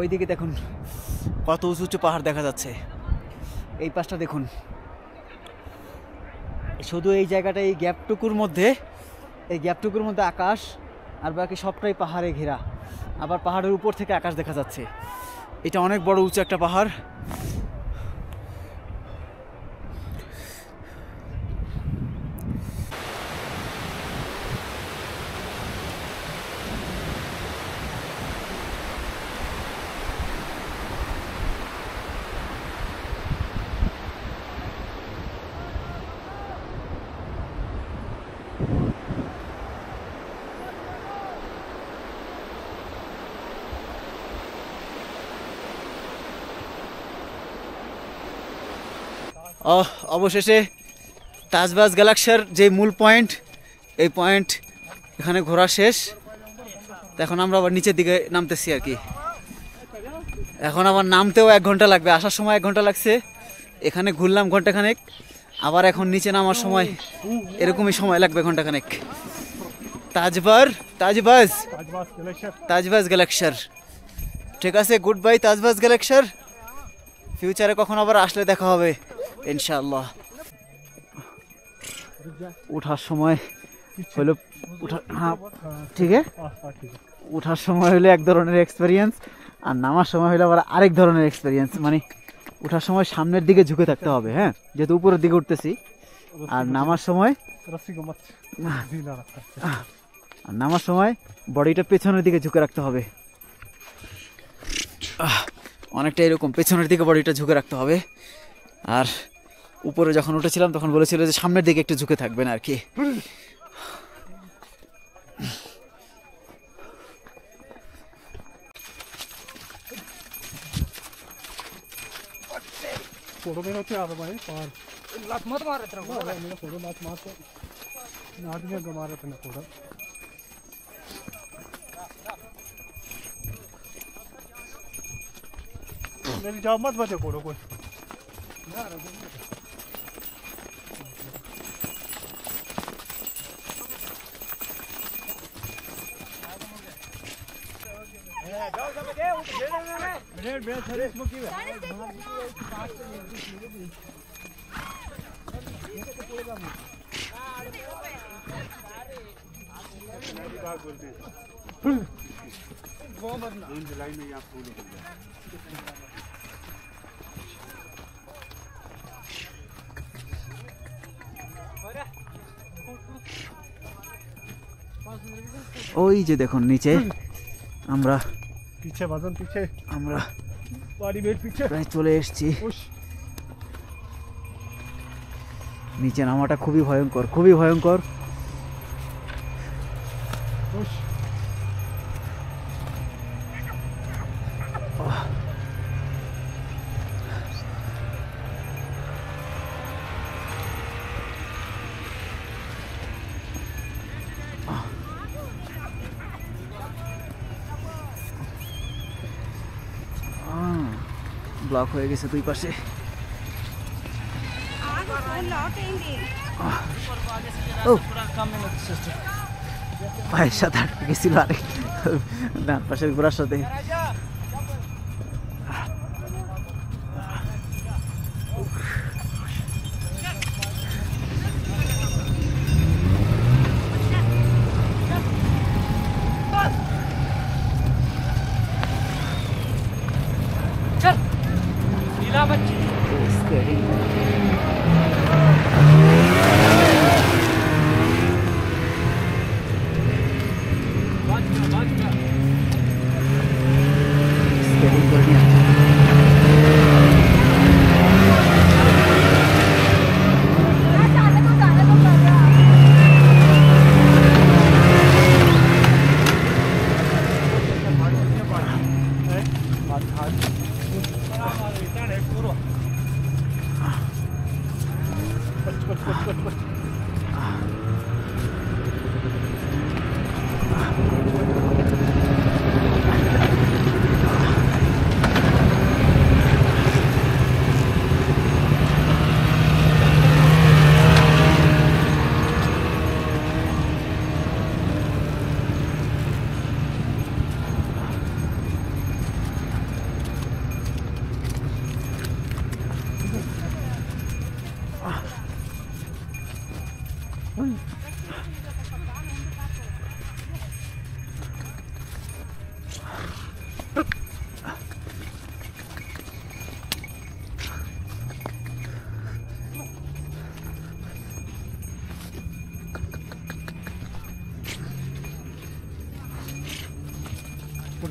ওইদিকে দেখুন কত উঁচু উঁচু পাহাড় দেখা যাচ্ছে। এই পাশটা দেখুন, শুধু এই জায়গাটা, এই গ্যাপটুকুর মধ্যে আকাশ, আর বাকি সবটাই পাহাড়ে ঘেরা। আবার পাহাড়ের উপর থেকে আকাশ দেখা যাচ্ছে। এটা অনেক বড় উঁচু একটা পাহাড়। অবশেষে তাজবাজ গ্যালাক্সির যে মূল পয়েন্ট, এই পয়েন্ট এখানে ঘোরা শেষ। এখন আমরা আবার নিচের দিকে নামতেছি আর কি। এখন আবার নামতেও 1 ঘন্টা লাগবে। আসার সময় 1 ঘন্টা লাগছে, এখানে ঘুরলাম ঘন্টাখানেক, আবার এখন নিচে নামার সময় এরকমই সময় লাগবে ঘন্টাখানেক। তাজবাজ গ্যালাক্সির। ঠিক আছে, গুড বাই তাজবাজ গ্যালাক্সির। ফিউচারে কখন আবার আসলে দেখা হবে ইনশাআল্লাহ। উঠার সময় হলো ঠিক আছে, উঠার সময় হলো এক ধরনের এক্সপেরিয়েন্স, আর নামার সময় হলো আবার আরেক ধরনের এক্সপেরিয়েন্স। মানে উঠার সময় সামনের দিকে ঝুঁকে থাকতে হবে, হ্যাঁ, যেহেতু উপরের দিকে উঠতেছি। আর নামার সময় বডিটা পেছনের দিকে ঝুঁকে রাখতে হবে। অনেকটা এরকম পেছনের দিকে বডিটা ঝুঁকে রাখতে হবে। আর উপরে যখন উঠেছিলাম তখন বলেছিল যে সামনের দিকে একটু ঝুঁকে থাকবেন আর কি। मेरी जॉब मत बचे फोटो कोई जुलाई में यहाँ फूल ওই যে দেখুন নিচে আমরা पीछे वजन पीछे আমরা बॉडी वेट पीछे প্রায় চলে এসেছি। নিচে নামাটা খুবই ভয়ঙ্কর, খুবই ভয়ঙ্কর। ব্লক হয়ে গেছে দুই পাশে। পায়ের সাথে আটকে গেছিল আরেক ডান পাশের ঘোড়ার সাথে।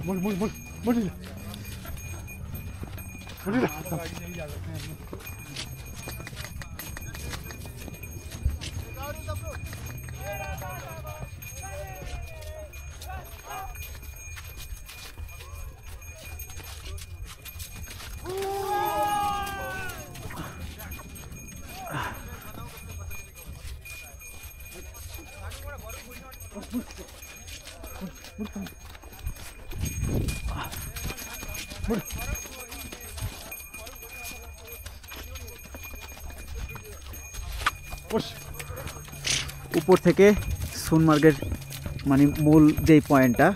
मुड़ मुड़ मुड़ मुड़ मुड़ উপর থেকে সোনমার্গের মানে মূল যেই পয়েন্টটা,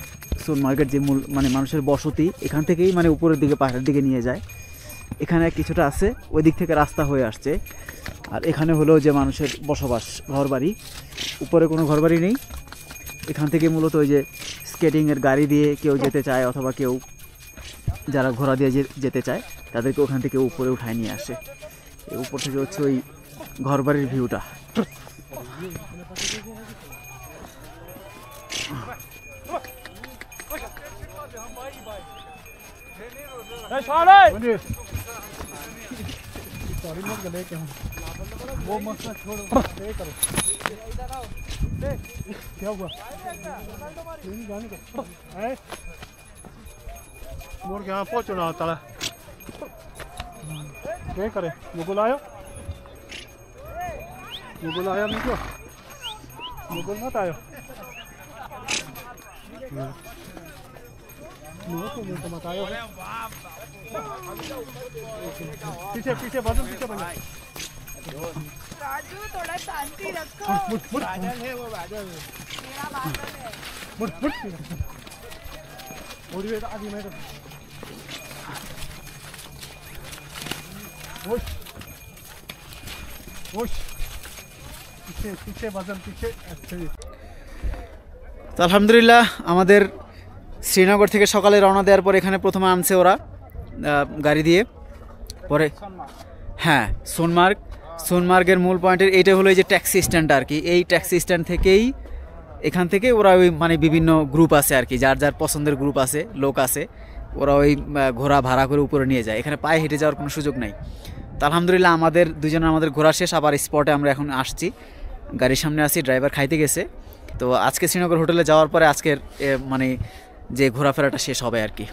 সোনমার্গের যে মূল মানে মানুষের বসতি, এখান থেকেই মানে উপরের দিকে পাহাড়ের দিকে নিয়ে যায়। এখানে কিছুটা আছে, ওই দিক থেকে রাস্তা হয়ে আসছে। আর এখানে হলো যে মানুষের বসবাস, ঘরবাড়ি। উপরে কোনো ঘরবাড়ি নেই। এখান থেকে মূলত ওই যে স্কেটিংয়ের গাড়ি দিয়ে কেউ যেতে চায়, অথবা কেউ যারা ঘোড়া দিয়ে যেতে চায় তাদেরকে ওখান থেকে উপরে উঠায় নিয়ে আসে। এই উপর থেকে হচ্ছে ওই ঘরবাড়ির ভিউটা। सॉरी मत गले के हम वो मसला छोड़ो, पे करो। क्या हुआ? नहीं जाने का है मोड़ के यहाँ पहुँचना होता है। पे करे मुगल आयो मुझको मुगल मत आयो तो मत आयो। पीछे पीछे बाजू पीछे बना राजू थोड़ा शांति रखो। बादल है वो बादल है। मेरा बादल है। मुड़ मुड़ मुड़ बेटा आदि मैडम वोश वोश पीछे पीछे बादल पीछे। তো আলহামদুলিল্লাহ আমাদের শ্রীনগর থেকে সকালে রওনা দেওয়ার পর এখানে প্রথমে আনছে ওরা গাড়ি দিয়ে। পরে হ্যাঁ, সোনমার্গের মূল পয়েন্টের এইটা হলো এই যে ট্যাক্সি স্ট্যান্ডটা আর কি। এই ট্যাক্সি স্ট্যান্ড থেকেই এখান থেকে ওরা ওই মানে বিভিন্ন গ্রুপ আছে আর কি, যার যার পছন্দের গ্রুপ আছে, লোক আছে, ওরা ওই ঘোড়া ভাড়া করে উপরে নিয়ে যায়। এখানে পায়ে হেঁটে যাওয়ার কোনো সুযোগ নাই। তো আলহামদুলিল্লাহ আমাদের ঘোরা শেষ। আবার স্পটে আমরা এখন আসছি, গাড়ির সামনে আছি, ড্রাইভার খাইতে গেছে। তো আজকে শ্রীনগর হোটেলে যাওয়ার পরে আজকের মানে যে ঘোরাফেরাটা শেষ হবে আর কি।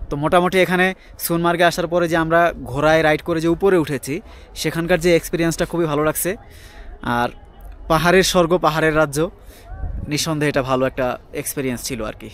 তো মোটামুটি এখানে সোনমার্গে আসার পরে যে আমরা ঘোড়ায় রাইড করে যে উপরে উঠেছি, সেখানকার যে এক্সপিরিয়েন্সটা খুবই ভালো লাগছে। আর পাহাড়ের স্বর্গ, পাহাড়ের রাজ্য, নিঃসন্দেহে এটা ভালো একটা এক্সপিরিয়েন্স ছিল আর কি।